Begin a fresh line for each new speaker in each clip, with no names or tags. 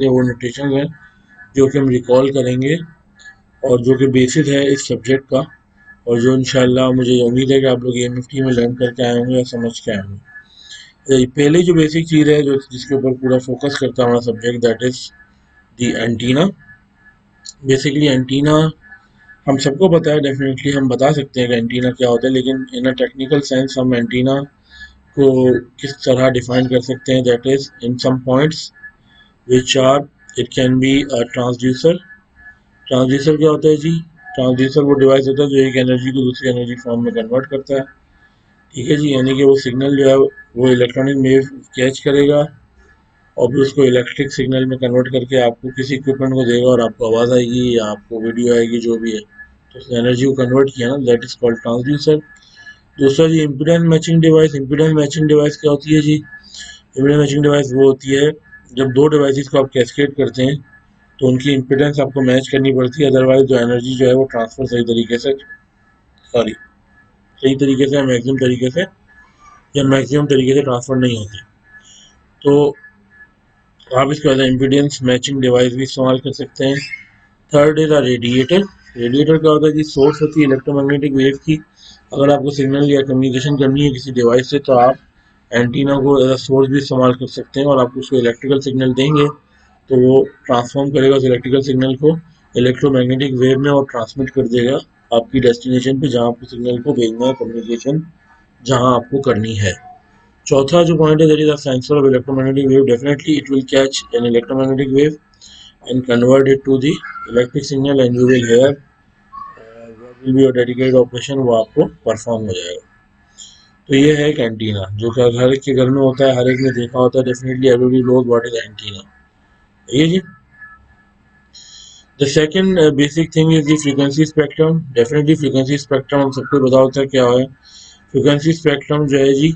वो नोटेशन है जो कि हम रिकॉल करेंगे और जो कि बेसिस है इस सब्जेक्ट का, और जो इंशाल्लाह मुझे उम्मीद है कि आप लोग एएमएफटी में लर्न करके आए होंगे या समझ के आए होंगे। पहली जो बेसिक चीज़ है जो जिसके ऊपर पूरा फोकस करता है हमारा subject, that is the antenna. Basically antenna हम सबको पता है, डेफिनेटली हम बता सकते हैं कि एंटीना क्या होता है, लेकिन इन अ टेक्निकल सेंस हम एंटीना को किस तरह डिफाइन कर सकते हैं, that is in some points which are, it can be a transducer. Transducer क्या होता है जी? ट्रांसड्यूसर वो डिवाइस होता है जो एक एनर्जी को दूसरी एनर्जी फॉर्म में कन्वर्ट करता है। ठीक है जी, यानी कि वो सिग्नल जो है वो इलेक्ट्रॉनिक वेव कैच करेगा और फिर उसको इलेक्ट्रिक सिग्नल में कन्वर्ट करके आपको किसी इक्विपमेंट को देगा और आपको आवाज़ आएगी या आपको वीडियो आएगी, जो भी है। तो उसने एनर्जी को कन्वर्ट किया ना, दैट इज कॉल्ड ट्रांसड्यूसर। दूसरा जी impedance matching device. Impedance matching device क्या होती है जी? इम्पीडेंस मैचिंग डिवाइस वो होती है जब दो डिवाइसेस को आप कैस्केड करते हैं तो उनकी इम्पीडेंस आपको मैच करनी पड़ती है, अदरवाइज जो एनर्जी जो है वो ट्रांसफर सही तरीके से या मैक्सिमम तरीके से ट्रांसफर नहीं होती। तो आप इसके बाद इम्पीडेंस मैचिंग डिवाइस भी इस्तेमाल कर सकते हैं। Third is a radiator. Radiator क्या होता है जी? सोर्स होती है इलेक्ट्रोमैग्नेटिक वेव की। अगर आपको सिग्नल या कम्युनिकेशन करनी है किसी डिवाइस से तो आप एंटीना को एज अ सोर्स भी इस्तेमाल कर सकते हैं, और आप उसको इलेक्ट्रिकल सिग्नल देंगे तो वो ट्रांसफॉर्म करेगा उस इलेक्ट्रिकल सिग्नल को इलेक्ट्रोमैग्नेटिक वेव में और ट्रांसमिट कर देगा आपकी डेस्टिनेशन पे जहाँ आपको सिग्नल को भेजना है, कम्युनिकेशन जहाँ आपको करनी है। चौथा जो पॉइंट है, that is a sensor of electromagnetic wave. Definitely it will catch an electromagnetic wave and convert it to the electric signal and you will hear what will be your dedicated operation, वो आपको perform हो जाएगा। तो ये है एक antenna जो कि हर एक के घर में होता है, हर एक ने देखा होता है, definitely everybody knows what is antenna. ये जी the second basic thing is the frequency spectrum. Definitely frequency spectrum हम सबको पता होता है क्या है। फ्रीक्वेंसी स्पेक्ट्रम जो है जी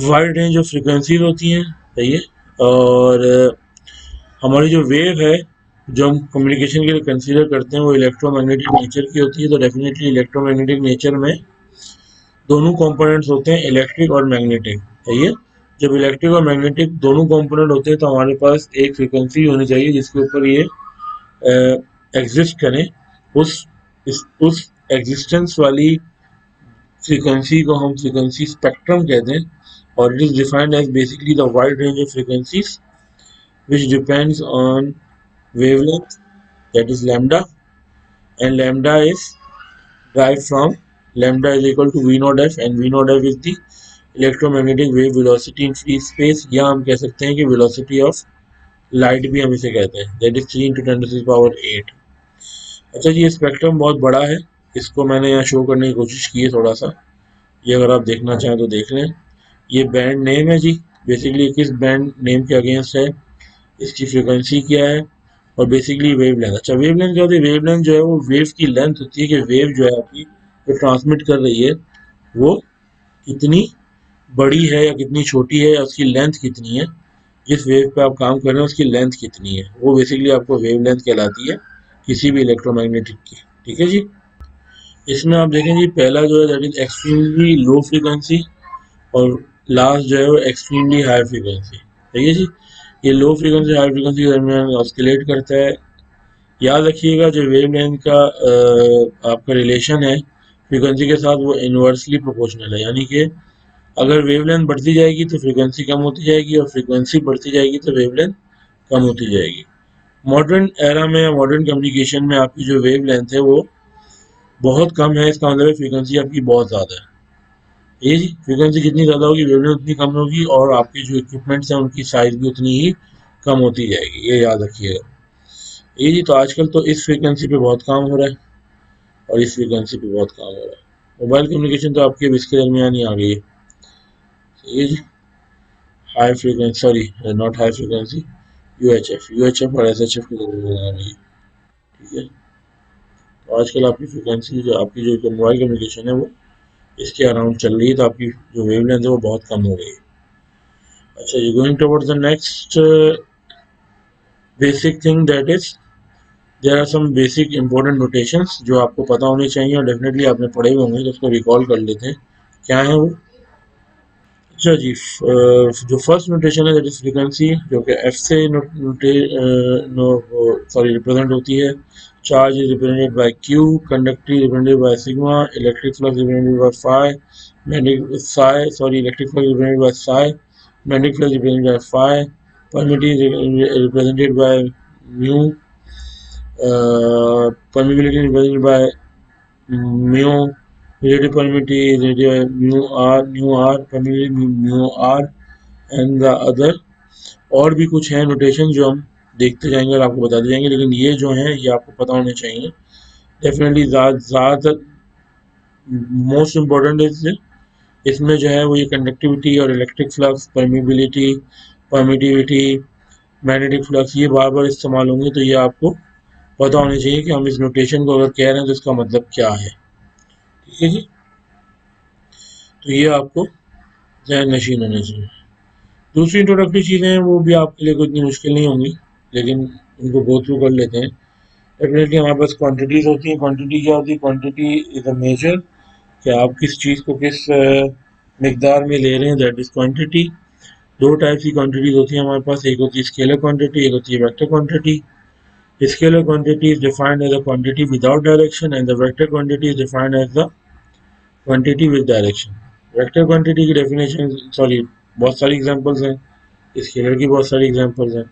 वाइड रेंज ऑफ फ्रीक्वेंसीज होती हैं, सही है। और हमारी जो वेव है जो हम कम्युनिकेशन के लिए कंसीडर करते हैं वो इलेक्ट्रोमैग्नेटिक नेचर की होती है। तो डेफिनेटली इलेक्ट्रोमैग्नेटिक नेचर में दोनों कंपोनेंट्स होते हैं, इलेक्ट्रिक और मैग्नेटिक, सही है। जब इलेक्ट्रिक और मैग्नेटिक दोनों कंपोनेंट होते हैं तो हमारे पास एक फ्रीक्वेंसी होनी चाहिए जिसके ऊपर ये एग्जिस्ट करें। उस उस एग्जिस्टेंस वाली फ्रीक्वेंसी को हम फ्रीक्वेंसी स्पेक्ट्रम कहते हैं, और it is defined as basically the wide range of frequencies which depends on wavelength, that is lambda, and lambda is derived from lambda is equal to v naught f, and v naught f is the electromagnetic wave velocity in free space, या हम कह सकते हैं कि velocity of light भी हम इसे कहते हैं, that is 3 into 10 to the power 8। अच्छा जी, ये स्पेक्ट्रम बहुत बड़ा है, इसको मैंने यहाँ शो करने की कोशिश की है थोड़ा सा, ये अगर आप देखना चाहें तो देख लें। ये बैंड नेम है जी, बेसिकली किस बैंड नेम के अगेंस्ट है, इसकी फ्रीक्वेंसी क्या है, और बेसिकली वेव लेंथ। अच्छा, वेव लेंथ क्या होती है? वेव लेंथ जो है वो वेव की लेंथ होती है कि वेव जो है आपकी जो ट्रांसमिट कर रही है वो कितनी बड़ी है या कितनी छोटी है या उसकी लेंथ कितनी है, जिस वेव पे आप काम कर रहे हैं उसकी लेंथ कितनी है, वो बेसिकली आपको वेव लेंथ कहलाती है किसी भी इलेक्ट्रोमैग्नेटिक की। ठीक है जी। इसमें आप देखें जी, पहला जो है that is extremely low frequency, और लास्ट जो है वो एक्सट्रीमली हाई फ्रीक्वेंसी। ठीक है जी। ये लो फ्रीक्वेंसी हाई फ्रीक्वेंसी के दरमियान ऑस्किलेट करता है। याद रखिएगा जो वेव लेंथ का आपका रिलेशन है फ्रीक्वेंसी के साथ वो इन्वर्सली प्रोपोर्शनल है, यानी कि अगर वेव लेंथ बढ़ती जाएगी तो फ्रीक्वेंसी कम होती जाएगी और फ्रीक्वेंसी बढ़ती जाएगी तो वेव लेंथ कम होती जाएगी। मॉडर्न एरा में या मॉडर्न कम्युनिकेशन में आपकी जो वेव लेंथ है वो बहुत कम है, इसका मतलब फ्रीक्वेंसी आपकी बहुत ज़्यादा है। ये जी फ्रीक्वेंसी जितनी ज़्यादा होगी वेव लेंथ उतनी कम होगी, और आपके जो इक्विपमेंट्स हैं उनकी साइज भी उतनी ही कम होती जाएगी, ये याद रखिएगा। ये जी तो आजकल तो इस फ्रीक्वेंसी पे बहुत काम हो रहा है और इस फ्रीक्वेंसी पे बहुत काम हो रहा है। मोबाइल कम्युनिकेशन तो आपके इसके दरमियान ही आ गई है। ये जी high frequency, sorry not high frequency, UHF और एसएचएफ के दरमियान आ गई है। ठीक है, तो आजकल आपकी फ्रीक्वेंसी जो आपकी जो मोबाइल कम्युनिकेशन है वो इसके अराउंड चल रही है, तो आपकी जो वेवलेंथ है वो बहुत कम हो गई है। अच्छा जी, going towards the next basic thing, that is there are some basic important notations जो आपको पता होने चाहिए और डेफिनेटली आपने पढ़े हुए होंगे, तो उसको रिकॉल कर लेते हैं क्या है वो। अच्छा जी, जो फर्स्ट नोटेशन है दैट इज फ्रीक्वेंसी, जो कि एफ से सॉरी रिप्रेजेंट होती है। Charge is represented by Q, conductivity represented by sigma, electric flux represented by phi, magnetic psi sorry electric flux represented by psi, magnetic flux represented by phi, permittivity represented by mu, permeability represented by mu, relative permeability related by mu r, permeability mu r, and the other. और भी कुछ है notation जो हम देखते जाएंगे और आपको बताते जाएंगे, लेकिन ये जो है ये आपको पता होने चाहिए डेफिनेटली। ज़्यादातर मोस्ट इम्पोर्टेंट इसमें जो है वो ये कंडक्टिविटी और electric flux, permeability, permittivity, magnetic flux, ये बार बार इस्तेमाल होंगे, तो ये आपको पता होना चाहिए कि हम इस नोटेशन को अगर कह रहे हैं तो इसका मतलब क्या है। ठीक है जी, तो ये आपको जहन नशीन होना चाहिए। दूसरी इंट्रोडक्टरी चीज़ें हैं वो भी आपके लिए कोई इतनी मुश्किल नहीं होंगी, लेकिन उनको गो थ्रू कर लेते हैं। डेफिनेटली हमारे पास क्वांटिटीज होती हैं। क्वांटिटी क्या होती है? क्वांटिटी इज अ मेजर कि आप किस चीज़ को किस मिकदार में ले रहे हैं, दैट इज क्वांटिटी। दो टाइप की क्वांटिटीज होती हैं हमारे पास, एक होती है स्केलर क्वांटिटी, एक होती है vector quantity. Scalar quantity is defined as a quantity without direction and the vector quantity is defined as the quantity with direction. Vector quantity की डेफिनेशन सॉरी बहुत सारी एग्जांपल्स हैं, स्केलर की बहुत सारी एग्जांपल्स हैं।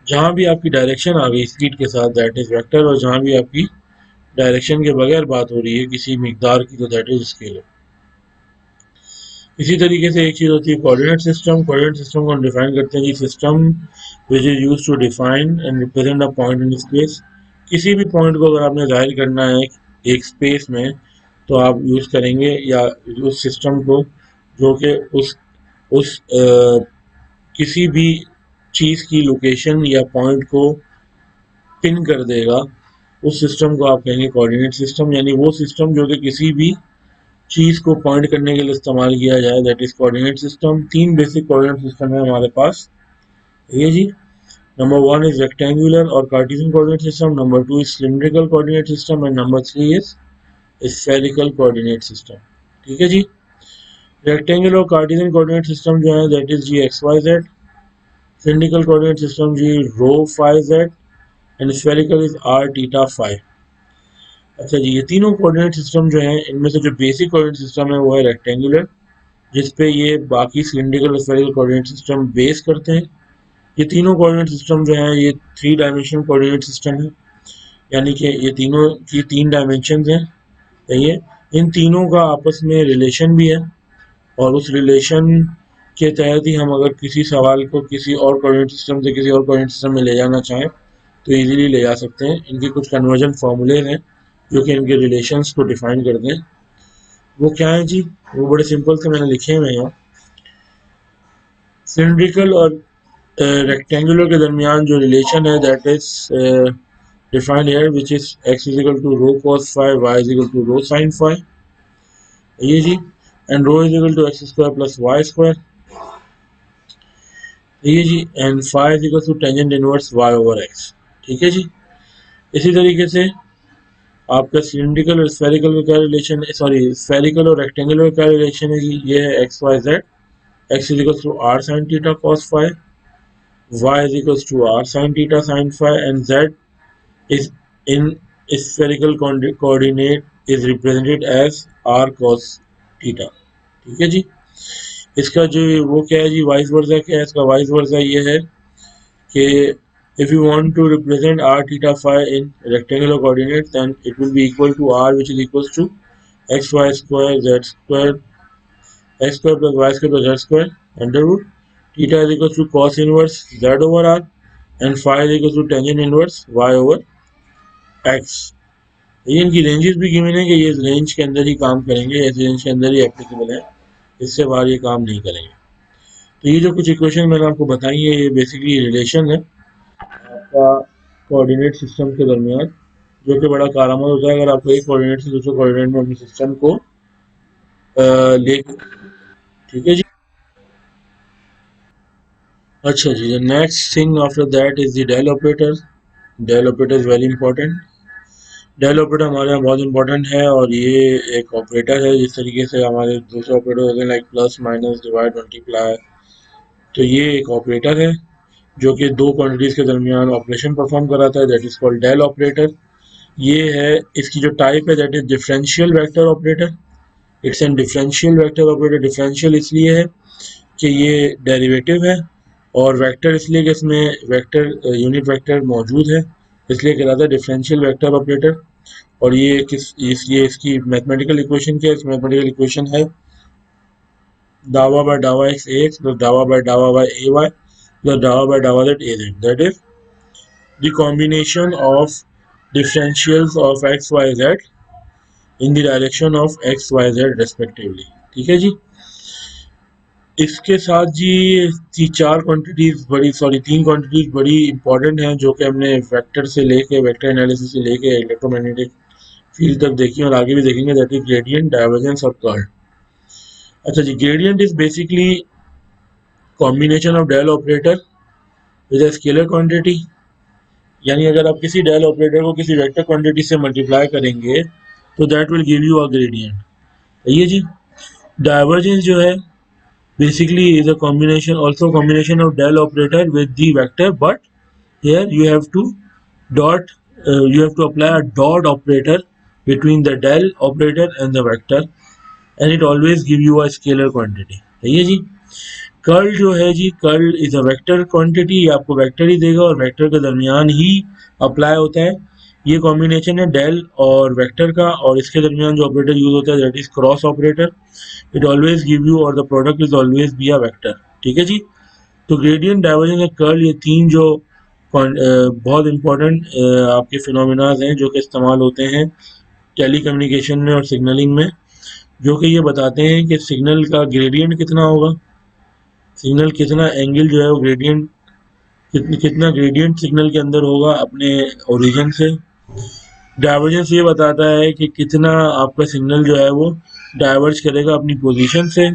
जहां भी आपकी डायरेक्शन आ गई स्पीड के साथ दैट इज वेक्टर, और जहां भी आपकी डायरेक्शन के बगैर बात हो रही है किसी मिकदार की तो दैट इज स्केलर। इसी तरीके से एक चीज़ होती है कोऑर्डिनेट सिस्टम। कोऑर्डिनेट सिस्टम को हम डिफाइन करते हैं कि system which is use to define and represent a point in space. किसी भी पॉइंट को अगर आपने जाहिर करना है एक स्पेस में, तो आप यूज़ करेंगे या उस सिस्टम को जो कि किसी भी चीज़ की लोकेशन या पॉइंट को पिन कर देगा, उस सिस्टम को आप कहेंगे कोऑर्डिनेट सिस्टम। यानी वो सिस्टम जो कि किसी भी चीज को पॉइंट करने के लिए इस्तेमाल किया जाए, दैट इज कोऑर्डिनेट सिस्टम। तीन बेसिक कोऑर्डिनेट सिस्टम है हमारे पास, ये जी। नंबर वन इज रेक्टेंगुलर और cartesian coordinate system, number two is cylindrical coordinate system and number three is spherical coordinate system. ठीक है जी। रेक्टेंगुलर और कार्टेशियन कोऑर्डिनेट सिस्टम जो है दैट इज जी X Y Z, cylindrical coordinate system जी rho phi Z, and spherical is R theta phi. अच्छा जी, ये तीनों कोऑर्डिनेट सिस्टम जो है इनमें से जो बेसिक कोऑर्डिनेट सिस्टम है वो है रेक्टेंगुलर, जिसपे ये बाकी सिलिंड्रिकल और स्फेरिकल कोऑर्डिनेट सिस्टम बेस करते हैं। ये तीनों कोऑर्डिनेट सिस्टम जो है ये थ्री डायमेंशनल कोऑर्डिनेट सिस्टम है, यानी कि ये तीनों की तीन डायमेंशन हैं। सही है। इन तीनों का आपस में रिलेशन भी है, और उस रिलेशन के तहत ही हम अगर किसी सवाल को किसी और कोऑर्डिनेट सिस्टम से किसी और कोऑर्डिनेट सिस्टम में ले जाना चाहें तो इजीली ले जा सकते हैं। इनके कुछ कन्वर्जन फॉर्मूले हैं जो कि इनके रिलेशंस को डिफाइन करते हैं। वो क्या है जी? वो बड़े सिंपल से मैंने लिखे हुए हैं यहाँ। सिलिंड्रिकल और रेक्टेंगुलर के दरमियान जो रिलेशन है that is defined here, which is x is equal to rho cos phi, y is equal to rho sin phi, ये जी। And rho is equal to x square plus y square, ये जी। And phi is equal to tangent inverse y over x। ठीक है जी। इसी तरीके से आपका सिलिंड्रिकल और स्फेरिकल का क्या रिलेशन है, सॉरी स्फेरिकल और रेक्टेंगुलर का क्या रिलेशन है जी? ये है X Y Z, x is equals to r sin theta cos phi, y is equals to r sin theta sin phi, and z is in spherical coordinate is represented as r cos theta। ठीक है जी। इसका जो वो क्या है जी, vice versa क्या है इसका? वाइस वर्सा ये है कि if you want to represent r theta phi in rectangular coordinates then it will be equal to r, which is equals to xy square z square x square plus y square plus z square under root theta is equals to cos inverse z over r and phi is equals to tangent inverse y over x। ये इनकी ranges भी given है कि ये इस range के अंदर ही काम करेंगे, इस रेंज के अंदर ही एप्लीकेबल है, इससे बाहर ये काम नहीं करेंगे। तो ये जो कुछ इक्वेशन मैंने आपको बताई है ये बेसिकली रिलेशन है आपका कोऑर्डिनेट सिस्टम के दरमियान, जो कि बड़ा कारआमद होता है अगर आपको एक कोऑर्डिनेट से दूसरे कोऑर्डिनेट में अपने सिस्टम को ले। ठीक है जी। अच्छा जी, the next thing after that is the del operator. Del operator is very important. Del operator हमारे यहाँ बहुत इंपॉर्टेंट है और ये एक ऑपरेटर है। जिस तरीके से हमारे दूसरे ऑपरेटर होते हैं like plus minus divide multiply, तो ये एक ऑपरेटर है जो कि दो क्वांटिटीज के दरमियान ऑपरेशन परफॉर्म कराता है, that is called del operator. ये है, इसकी जो टाइप है that is differential vector operator. It's an differential vector operator. Differential इसलिए है कि ये डेरिवेटिव है, और वेक्टर इसलिए कि इसमें वेक्टर यूनिट वेक्टर मौजूद है, इसलिए कहलाता है डिफरेंशियल वेक्टर ऑपरेटर। और ये इसकी मैथमेटिकल इक्वेशन क्या है? इस मैथमेटिकल इक्वेशन है दावा बाय दावा एक्स ए एक्स प्लस दावा बाय दावा वाई ए वाई प्लस दावा बाय दावा Z A Z, that is the combination of differentials of X Y Z in the direction of X Y Z respectively. ठीक है जी। इसके साथ जी चार quantities बड़ी, सॉरी तीन क्वांटिटीज बड़ी इंपॉर्टेंट हैं जो कि हमने वेक्टर से लेके, वेक्टर एनालिसिस से लेके इलेक्ट्रोमैग्नेटिक फील्ड तक देखी और आगे भी देखेंगे, दैट इज ग्रेडियंट, डाइवर्जेंस और कर्ल। अच्छा जी, gradient is basically combination of del operator with a scalar quantity. यानी अगर आप किसी डेल ऑपरेटर को किसी वेक्टर क्वांटिटी से मल्टीप्लाई करेंगे तो that will give you a gradient. ये जी डाइवर्जेंस जो है basically is a combination, also combination of del operator with the vector, but here you have to dot, you have to apply a dot operator between the del operator and the vector, and it always give you a scalar quantity। है ये जी। Curl जो है जी, curl is a vector quantity, आपको vector ही देगा और vector के दरमियान ही अप्लाई होता है। ये कॉम्बिनेशन है डेल और वेक्टर का, और इसके दरमियान जो ऑपरेटर यूज होता है that is cross operator. It always give you, और the product is always be a vector. ठीक है जी। तो ग्रेडियंट, डाइवर्जेंस और कर्ल, ये तीन जो बहुत इंपॉर्टेंट आपके फिनोमिनाज हैं जो कि इस्तेमाल होते हैं टेली कम्युनिकेशन में और सिग्नलिंग में, जो कि ये बताते हैं कि सिग्नल का ग्रेडियंट कितना होगा, सिग्नल कितना एंगल जो है वो ग्रेडियंट, कितना ग्रेडियंट सिग्नल के अंदर होगा अपने ओरिजिन से। डाइवर्जेंस ये बताता है कि कितना आपका सिग्नल जो है वो डाइवर्ज करेगा अपनी पोजीशन से,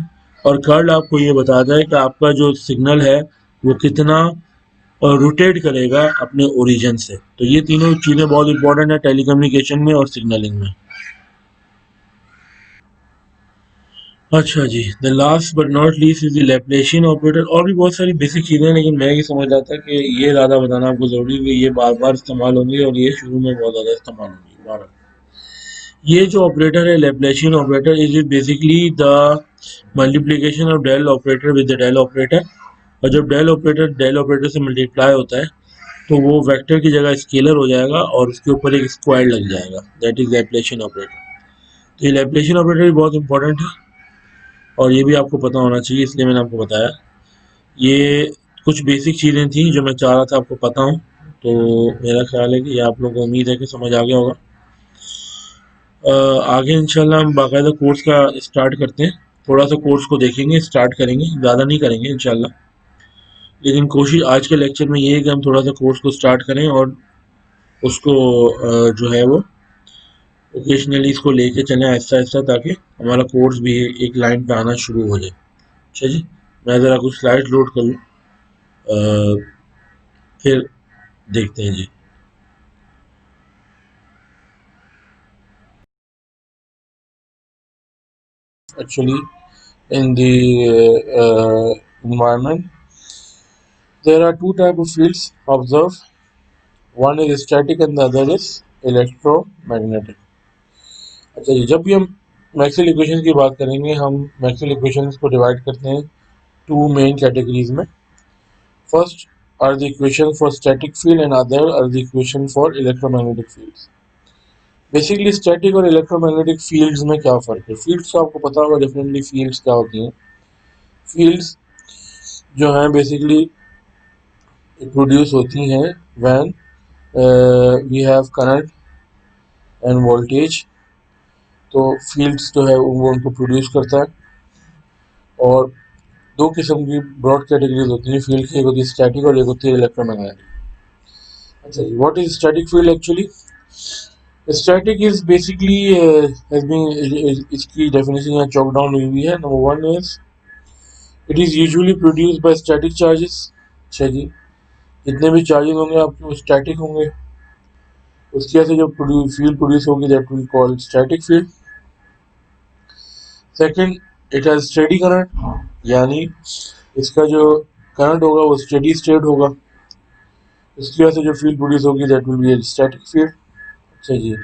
और कर्ल आपको ये बताता है कि आपका जो सिग्नल है वो कितना रोटेट करेगा अपने ओरिजिन से। तो ये तीनों चीज़ें बहुत इंपॉर्टेंट है टेलीकम्युनिकेशन में और सिग्नलिंग में। अच्छा जी, the last but not least is the Laplacian operator. और भी बहुत सारी बेसिक चीज़ें हैं, लेकिन मैं ये समझ रहा था कि ये ज़्यादा बताना आपको ज़रूरी है कि ये बार बार इस्तेमाल होंगे और ये शुरू में बहुत ज़्यादा इस्तेमाल होंगे बार। ये जो ऑपरेटर है Laplacian operator is basically the multiplication of del operator with the del operator. और जब डेल ऑपरेटर से मल्टीप्लाई होता है तो वो वेक्टर की जगह स्केलर हो जाएगा और उसके ऊपर एक स्क्वायर लग जाएगा, दैट इज लैप्लासियन ऑपरेटर। तो ये लैप्लासियन ऑपरेटर भी बहुत इंपॉर्टेंट है और ये भी आपको पता होना चाहिए, इसलिए मैंने आपको बताया। ये कुछ बेसिक चीज़ें थी जो मैं चाह रहा था आपको पता हूँ, तो मेरा ख्याल है कि ये आप लोगों को उम्मीद है कि समझ आ गया होगा। आगे इंशाल्लाह हम बाकायदा कोर्स का स्टार्ट करते हैं, थोड़ा सा कोर्स को देखेंगे, स्टार्ट करेंगे, ज़्यादा नहीं करेंगे इंशाल्लाह, लेकिन कोशिश आज के लेक्चर में ये है कि हम थोड़ा सा कोर्स को स्टार्ट करें और उसको जो है वो ओकेजनली इसको लेके चलें आहिस्ता आहिस्ता, ताकि हमारा कोर्स भी एक लाइन पे आना शुरू हो जाए। अच्छा जी, मैं ज़रा कुछ स्लाइड लोड कर लूँ, फिर देखते हैं जी। Actually, in the environment, there are two type of fields observed. One is static and the other is electromagnetic. अच्छा जी, जब भी हम मैक्सवेल इक्वेशंस की बात करेंगे, हम मैक्सवेल इक्वेशंस को डिवाइड करते हैं टू मेन कैटेगरीज में। First are the equation for static field and other are the equation for electromagnetic fields. Basically static और इलेक्ट्रोमैग्नेटिक फील्ड्स में क्या फ़र्क है? फील्ड्स तो आपको पता होगा डेफिनेटली, फील्ड्स क्या होती हैं। फील्ड्स जो हैं बेसिकली प्रोड्यूस होती हैं when we have current and voltage. तो फील्ड्स जो है वो उनको प्रोड्यूस करता है। और दो किस्म की ब्रॉड कैटेगरीज होती हैं फील्ड की, एक होती है स्टैटिक और एक होती है इलेक्ट्रोमैग्नेटिक। अच्छा जी, what is static field actually? Static is basically has been, इसकी डेफिनेशन यहाँ चॉक डाउन हुई हुई है। Number one is it is usually produced by static charges. अच्छा जी, जितने भी चार्जेस होंगे आपके वो स्टैटिक होंगे। उसकी वजह से जो फील्ड प्रोड्यूस होगी that will called static field. Second, it has steady current, यानी इसका जो करंट होगा वो स्टेडी स्टेट होगा, इसकी वजह से जो फील्ड प्रोड्यूस होगी that will be static field. अच्छा जी,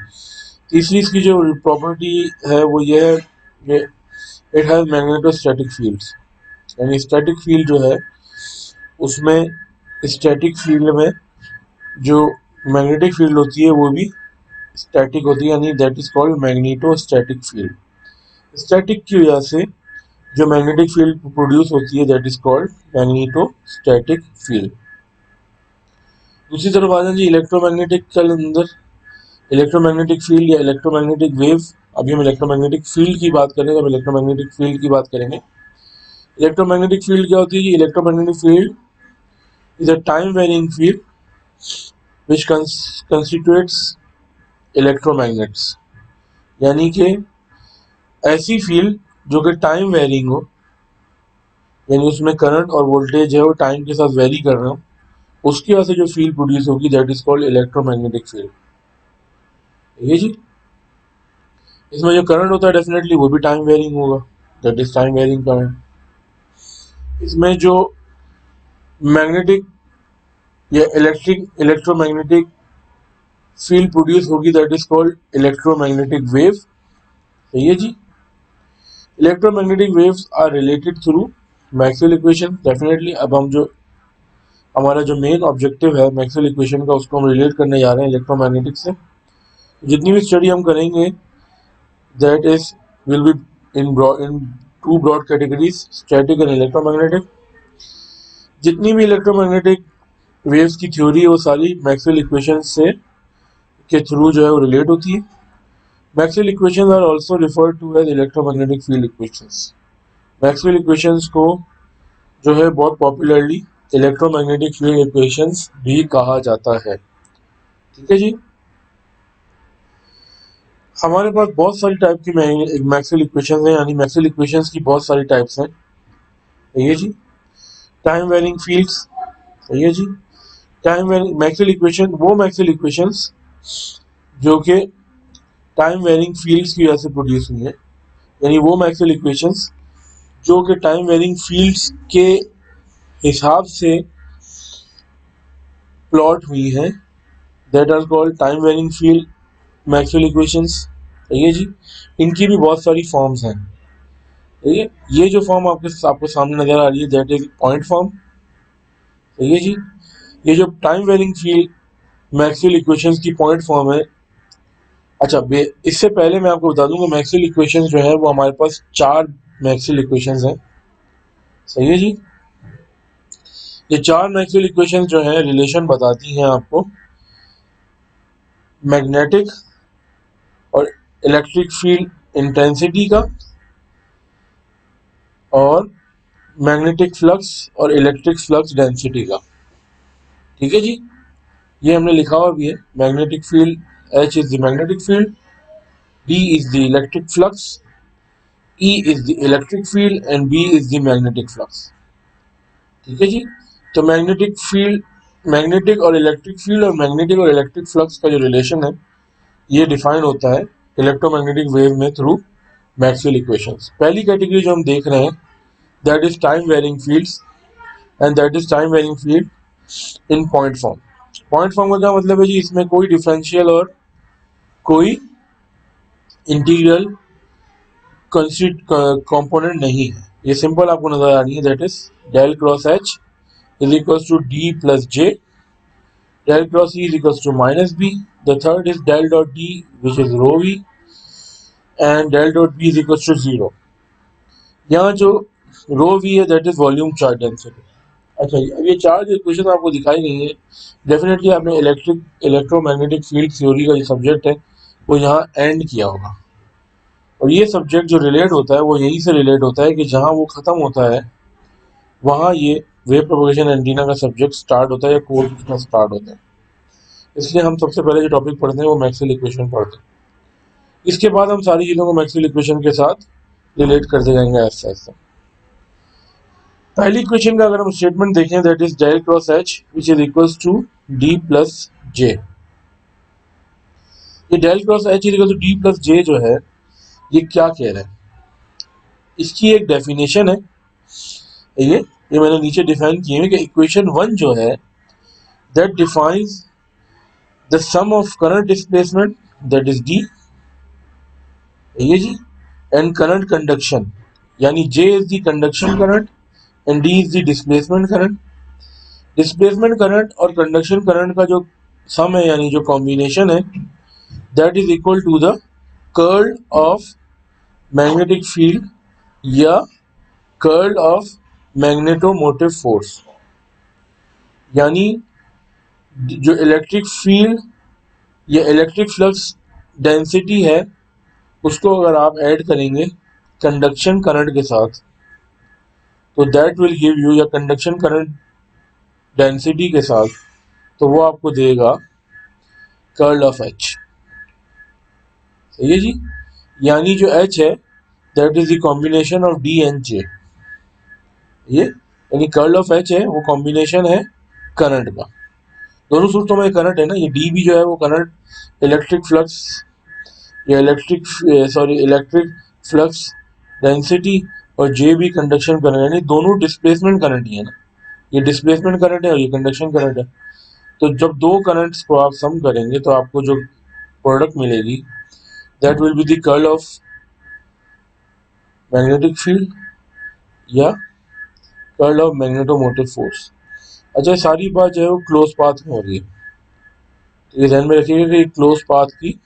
तीसरी इसकी जो प्रॉपर्टी है वो ये है कि इट हैज मैग्नेटोस्टैटिक फील्ड्स, यानी स्टैटिक फील्ड जो है उसमें स्टैटिक फील्ड में जो मैग्नेटिक फील्ड होती है वो भी स्टैटिक होती है, यानी that is called magnetostatic field. Static की वजह से जो मैग्नेटिक फील्ड प्रोड्यूस होती है that is called magnetostatic field. दूसरी तरफ आ जाए जी इलेक्ट्रोमैग्नेटिक के अंदर, इलेक्ट्रोमैग्नेटिक फील्ड या इलेक्ट्रोमैग्नेटिक वेव। अभी हम इलेक्ट्रोमैग्नेटिक फील्ड की बात करेंगे, अब इलेक्ट्रोमैग्नेटिक फील्ड की बात करेंगे। इलेक्ट्रोमैग्नेटिक फील्ड क्या होती है जी? Electromagnetic field is a time varying field which constitutes electromagnets, यानी कि ऐसी फील्ड जो कि टाइम वेरिंग हो, यानी उसमें करंट और वोल्टेज है वो टाइम के साथ वेरी कर रहे हो, उसकी वजह से जो फील्ड प्रोड्यूस होगी that is called electromagnetic field. ये जी इसमें जो करंट होता है डेफिनेटली वो भी टाइम वेरिंग होगा, that is time varying current. इसमें जो मैग्नेटिक या इलेक्ट्रोमैग्नेटिक फील्ड प्रोड्यूस होगी that is called electromagnetic wave. सही है जी। Electromagnetic waves are related through Maxwell equation, definitely. अब हम जो हमारा जो मेन ऑब्जेक्टिव है मैक्सवेल इक्वेशन का उसको हम रिलेट करने जा रहे हैं इलेक्ट्रोमैग्नेटिक से। जितनी भी स्टडी हम करेंगे that is will be in two broad categories, static and electromagnetic. जितनी भी इलेक्ट्रोमैग्नेटिक वेव्स की थ्योरी है वो सारी मैक्सवेल इक्वेशन से के थ्रू जो है वो रिलेट होती है। Maxwell equations are also referred to as electromagnetic field equations. Maxwell equations को जो है बहुत पॉपुलरली इलेक्ट्रोमैग्नेटिक फील्ड इक्वेशंस भी कहा जाता है। ठीक है जी। हमारे पास बहुत सारी टाइप की मैक्सवेल इक्वेशंस हैं, यानी मैक्सवेल इक्वेशंस की बहुत सारी टाइप्स हैं। सही है जी। टाइम वेरिंग फील्ड्स, सही है जी। टाइम वेरिंग मैक्सवेल इक्वेशन, वो मैक्सवेल इक्वेशंस जो कि टाइम वेरिंग फील्ड्स की वजह से प्रोड्यूस हुई है, यानी वो मैक्सवेल इक्वेशंस जो कि टाइम वेरिंग फील्ड्स के हिसाब से प्लॉट हुई है that are called time varying field Maxwell equations. सही है जी। इनकी भी बहुत सारी फॉर्म्स हैं। ठीक है, ये जो फॉर्म आपको सामने नजर आ रही है दैट इज पॉइंट फॉर्म। सही है जी। ये जो time varying field Maxwell equations की पॉइंट फॉर्म है। अच्छा, इससे पहले मैं आपको बता दूं कि मैक्सवेल इक्वेशंस जो है वो हमारे पास 4 मैक्सवेल इक्वेशंस हैं। सही है जी। ये 4 मैक्सवेल इक्वेशंस जो है रिलेशन बताती हैं आपको मैग्नेटिक और इलेक्ट्रिक फील्ड इंटेंसिटी का और मैग्नेटिक फ्लक्स और इलेक्ट्रिक फ्लक्स डेंसिटी का। ठीक है जी। ये हमने लिखा हुआ भी है। Magnetic field H is the magnetic field, D is the electric flux, E is the electric field and B is the magnetic flux. ठीक है जी। तो मैग्नेटिक और इलेक्ट्रिक फील्ड और मैग्नेटिक और इलेक्ट्रिक फ्लक्स का जो रिलेशन है ये डिफाइन होता है इलेक्ट्रोमैग्नेटिक वेव में थ्रू मैक्सवेल इक्वेशंस। पहली कैटेगरी जो हम देख रहे हैं that is time varying fields and that is time varying field in point form. Point form का क्या मतलब है जी? इसमें कोई डिफरेंशियल और कोई इंटीग्रल कंपोनेंट नहीं है। ये सिंपल आपको नजर आ रही है that is del cross H is equals to D plus J, del cross E is equals to minus B, the third is del dot D which is rho V and del dot B is equals to 0। यहाँ जो रो we है that is volume charge density. अच्छा, अब ये चार equation आपको दिखाई गई है, डेफिनेटली आपने इलेक्ट्रोमैग्नेटिक फील्ड थ्योरी का जो सब्जेक्ट है वो यहाँ एंड किया होगा। और ये सब्जेक्ट जो रिलेट होता है वो यहीं से रिलेट होता है कि जहाँ वो खत्म होता है वहाँ ये वेव प्रोपगेशन एंटीना का सब्जेक्ट स्टार्ट होता है या कोर्स स्टार्ट होता है। इसलिए हम सबसे पहले जो टॉपिक पढ़ते हैं वो मैक्सवेल इक्वेशन पढ़ते हैं। इसके बाद हम सारी चीज़ों को मैक्सवेल इक्वेशन के साथ रिलेट करते जाएंगे ऐसे ऐसे। पहली इक्वेशन का अगर हम स्टेटमेंट देखें that is del cross H which is equals to D plus J। ये del cross H equal to D plus J जो है ये क्या कह रहा है, इसकी एक डेफिनेशन है, ये मैंने नीचे डिफाइन किए हैं कि इक्वेशन 1 जो है that defines the sum of current displacement that is D, ये जी, एंड करंट कंडक्शन, यानी J is the conduction current and D is the displacement current. Displacement current और कंडक्शन करंट का जो सम है यानी जो कॉम्बिनेशन है that is equal to the curl of magnetic field या कर्ल ऑफ मैग्नेटोमोटिव फोर्स, यानी जो इलेक्ट्रिक फील्ड या इलेक्ट्रिक फ्लक्स डेंसिटी है उसको अगर आप ऐड करेंगे कंडक्शन करंट के साथ तो दैट विल गिव यू, या कंडक्शन करंट डेंसिटी के साथ तो वो आपको देगा कर्ल ऑफ एच। सही है जी, यानी जो एच है that is the combination of D and J, ये यानी कर्ल ऑफ एच है वो कॉम्बिनेशन है करंट का, दोनों सूत्रों में करंट है ना, ये डी भी जो है वो करंट इलेक्ट्रिक फ्लक्स या इलेक्ट्रिक फ्लक्स डेंसिटी और जे भी कंडक्शन करंट, यानी दोनों डिस्प्लेसमेंट करंट ही है ना, ये डिस्प्लेसमेंट करंट है और ये कंडक्शन करंट है। तो जब दो करंट्स को आप सम करेंगे तो आपको जो प्रोडक्ट मिलेगी that will be the curl of magnetic field या कर्ल ऑफ मैग्नेटोमोटिव फोर्स। अच्छा, सारी बात जो है वो क्लोज पाथ में हो रही है, तो ये ध्यान में रखिएगा कि क्लोज पाथ की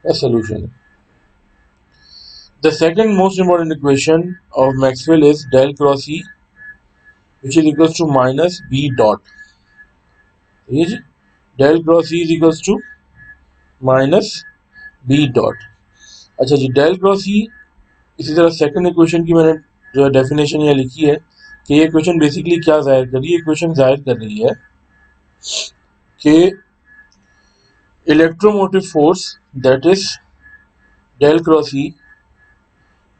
सोल्यूशन है। The second most important equation of Maxwell is del cross E which is equals to minus b dot, ये जी, del cross E is equals to minus B dot. अच्छा जी, डेल क्रॉस ई, इसी तरह second equation की मैंने जो definition यहाँ लिखी है कि ये इक्वेशन बेसिकली क्या जाहिर कर रही है, इक्वेशन जाहिर कर रही है कि electromotive force that is del cross E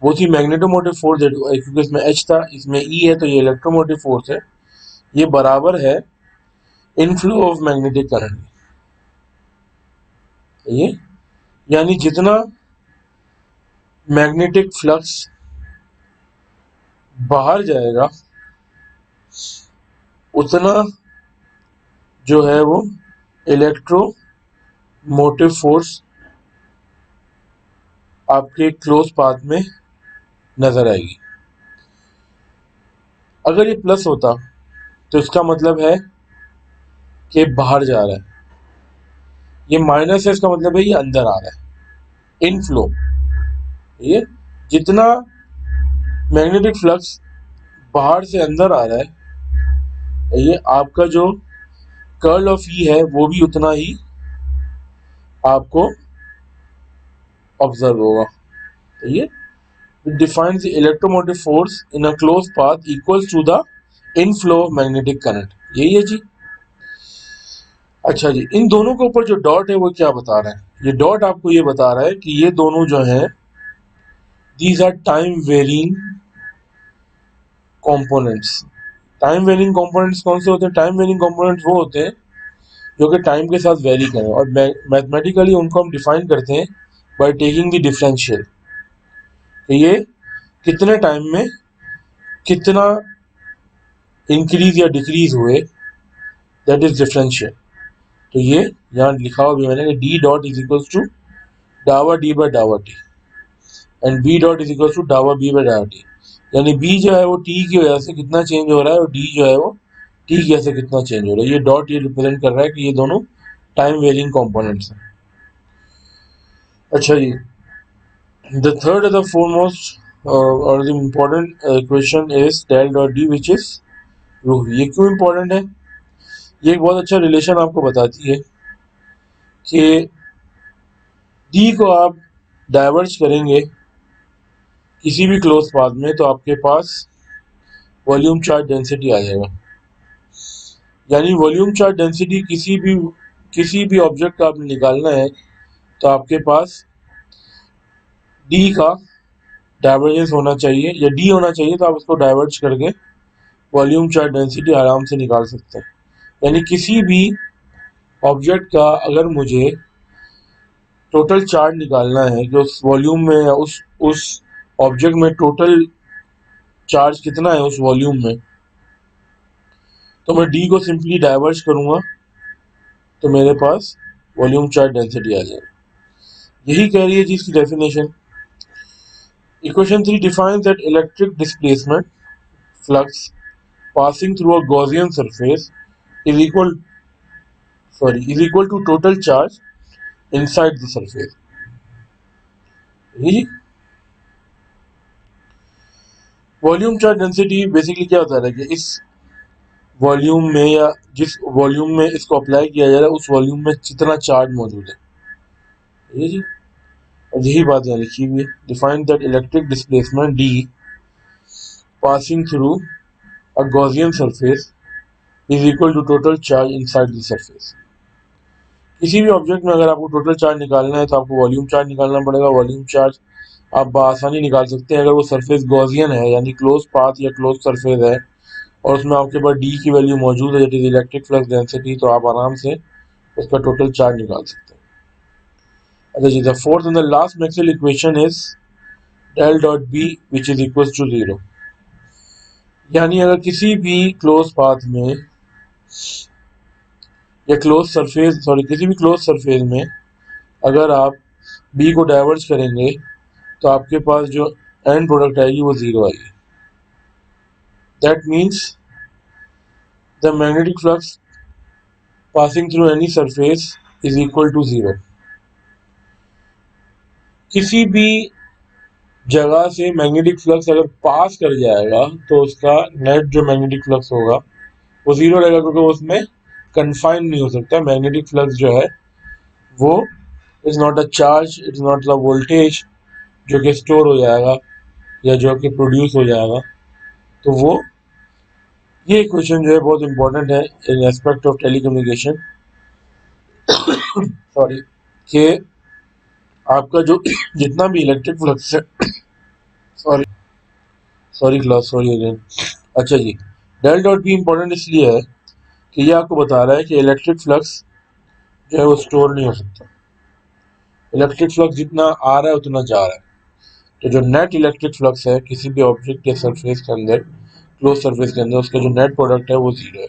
वो थी मैग्नेटोमोटिव फोर्स, क्योंकि इसमें एच था इसमें ई है तो ये इलेक्ट्रोमोटिव फोर्स है, ये बराबर है इनफ्लो ऑफ मैग्नेटिक करंट, ये यानी जितना मैग्नेटिक फ्लक्स बाहर जाएगा उतना जो है वो इलेक्ट्रोमोटिव फोर्स आपके क्लोज पाथ में नजर आएगी। अगर ये प्लस होता तो इसका मतलब है कि बाहर जा रहा है, ये माइनस है इसका मतलब है ये अंदर आ रहा है, इनफ्लो, ये जितना मैग्नेटिक फ्लक्स बाहर से अंदर आ रहा है ये आपका जो कर्ल ऑफ ई है वो भी उतना ही आपको ऑब्जर्व होगा। तो ये defines the electromotive force in a closed path equals to the inflow of magnetic current, यही है जी। अच्छा जी, इन दोनों के ऊपर जो डॉट है वो क्या बता रहा है, ये डॉट आपको ये बता रहा है कि ये दोनों जो हैं these are time varying components. Time varying components कौन से होते हैं, टाइम वेरिंग कंपोनेंट्स वो होते हैं जो कि टाइम के साथ वेरी करें, और मैथमेटिकली उनको हम डिफाइन करते हैं बाय टेकिंग द डिफरेंशियल, ये कितने टाइम में कितना इंक्रीज या डिक्रीज हुए, दैट इज डिफरेंशियल। तो ये यहाँ लिखा हुआ भी मैंने कि D dot is equal to डावा डी बाई डावा T and B dot is equal to डावा बी बाई डावा टी, यानी बी जो है वो टी की वजह से कितना चेंज हो रहा है और डी जो है वो टी की वजह से कितना चेंज हो रहा है। ये डॉट ये रिप्रेजेंट कर रहा है कि ये दोनों टाइम वेरिंग कंपोनेंट्स हैं। अच्छा जी, द थर्ड द फोरमोस्ट और the important equation is del dot D which is rho. ये क्यों इम्पोर्टेंट है, ये एक बहुत अच्छा रिलेशन आपको बताती है कि डी को आप डाइवर्ज करेंगे किसी भी क्लोज पाथ में तो आपके पास वॉल्यूम चार्ज डेंसिटी आ जाएगा, यानी वॉल्यूम चार्ज डेंसिटी किसी भी ऑब्जेक्ट का आपने निकालना है तो आपके पास डी का डाइवर्जेंस होना चाहिए या डी होना चाहिए, तो आप उसको डाइवर्ज करके वॉल्यूम चार्ज डेंसिटी आराम से निकाल सकते हैं। यानी किसी भी ऑब्जेक्ट का अगर मुझे टोटल चार्ज निकालना है कि उस वॉल्यूम में या उस ऑब्जेक्ट में टोटल चार्ज कितना है उस वॉल्यूम में, तो मैं डी को सिंपली डाइवर्ज करूंगा तो मेरे पास वॉल्यूम चार्ज डेंसिटी आ जाएगी। यही कह रही है जी इसकी definition. Equation 3 defines that electric displacement flux passing through a Gaussian surface is equal to total charge inside the surface। Volume charge density basically क्या होता है कि इस वॉल्यूम में या जिस वॉल्यूम में इसको अप्लाई किया जा रहा है उस वॉल्यूम में कितना चार्ज मौजूद है। ये जी, और यही बात यहाँ लिखी हुई है। Define that electric displacement D passing through a Gaussian surface is equal to total charge inside the surface. किसी भी ऑब्जेक्ट में अगर आपको टोटल चार्ज निकालना है तो आपको वॉल्यूम चार्ज निकालना पड़ेगा। वॉल्यूम चार्ज आप बआसानी निकाल सकते हैं अगर वो सरफेस गॉसियन है यानी क्लोज पाथ या क्लोज सरफेस है और उसमें आपके पास डी की वैल्यू मौजूद है that is electric flux density, तो आप आराम से उसका टोटल चार्ज निकाल सकते हैं। अच्छा जी, the fourth and the last Maxwell equation is del dot B which is equal to 0। यानी अगर किसी भी क्लोज पाथ में या किसी भी क्लोज सरफेस में अगर आप बी को डाइवर्ज करेंगे तो आपके पास जो एंड प्रोडक्ट आएगी वो 0 आएगी। That means the magnetic flux passing through any surface is equal to 0। किसी भी जगह से मैग्नेटिक फ्लक्स अगर पास कर जाएगा तो उसका नेट जो मैग्नेटिक फ्लक्स होगा वो 0 रहेगा क्योंकि उसमें कन्फाइन नहीं हो सकता। मैग्नेटिक फ्लक्स जो है वो is not a charge, it's not a voltage जो कि स्टोर हो जाएगा या जो कि प्रोड्यूस हो जाएगा। तो वो ये क्वेश्चन जो है बहुत इंपॉर्टेंट है इन एस्पेक्ट ऑफ टेलीकम्युनिकेशन सॉरी, कि आपका जो जितना भी इलेक्ट्रिक फ्लक्स है सॉरी अगेन। अच्छा जी, डेल डॉट बी इंपॉर्टेंट इसलिए है कि ये आपको बता रहा है कि इलेक्ट्रिक फ्लक्स जो है वो स्टोर नहीं हो सकता। इलेक्ट्रिक फ्लक्स जितना आ रहा है उतना जा रहा है। तो जो नेट इलेक्ट्रिक फ्लक्स है किसी भी ऑब्जेक्ट के सरफेस के अंदर, क्लोज सरफेस के अंदर, उसका जो नेट प्रोडक्ट है वो 0 है।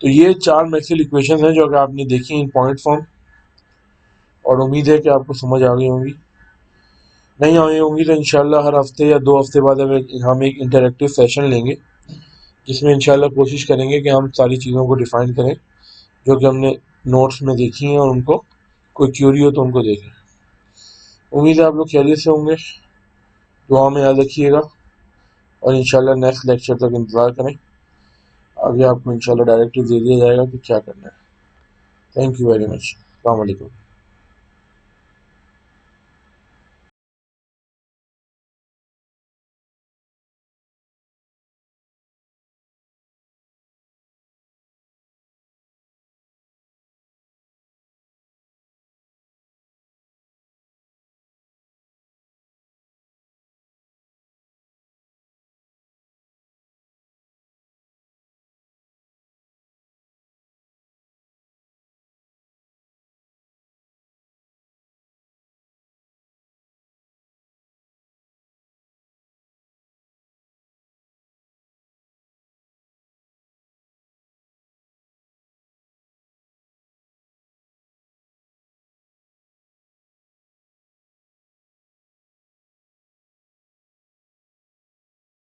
तो ये 4 मैक्सवेल इक्वेशन हैं जो अगर आपने देखी इन पॉइंट फॉर्म, और उम्मीद है कि आपको समझ आ गई होंगी। नहीं आई होंगी तो इंशाल्लाह हर हफ्ते या 2 हफ्ते बाद हम एक इंटरेक्टिव सेशन लेंगे जिसमें इंशाल्लाह कोशिश करेंगे कि हम सारी चीज़ों को डिफाइन करें जो कि हमने नोट्स में देखी हैं और उनको कोई क्यूरी हो तो उनको देखें। उम्मीद है आप लोग खैरियत से होंगे, दुआ में याद रखिएगा और इंशाल्लाह नेक्स्ट लेक्चर तक इंतज़ार करें। आगे आपको इंशाल्लाह डायरेक्टिव दे दिया जाएगा कि क्या करना है। Thank you very much. अस्सलाम वालेकुम।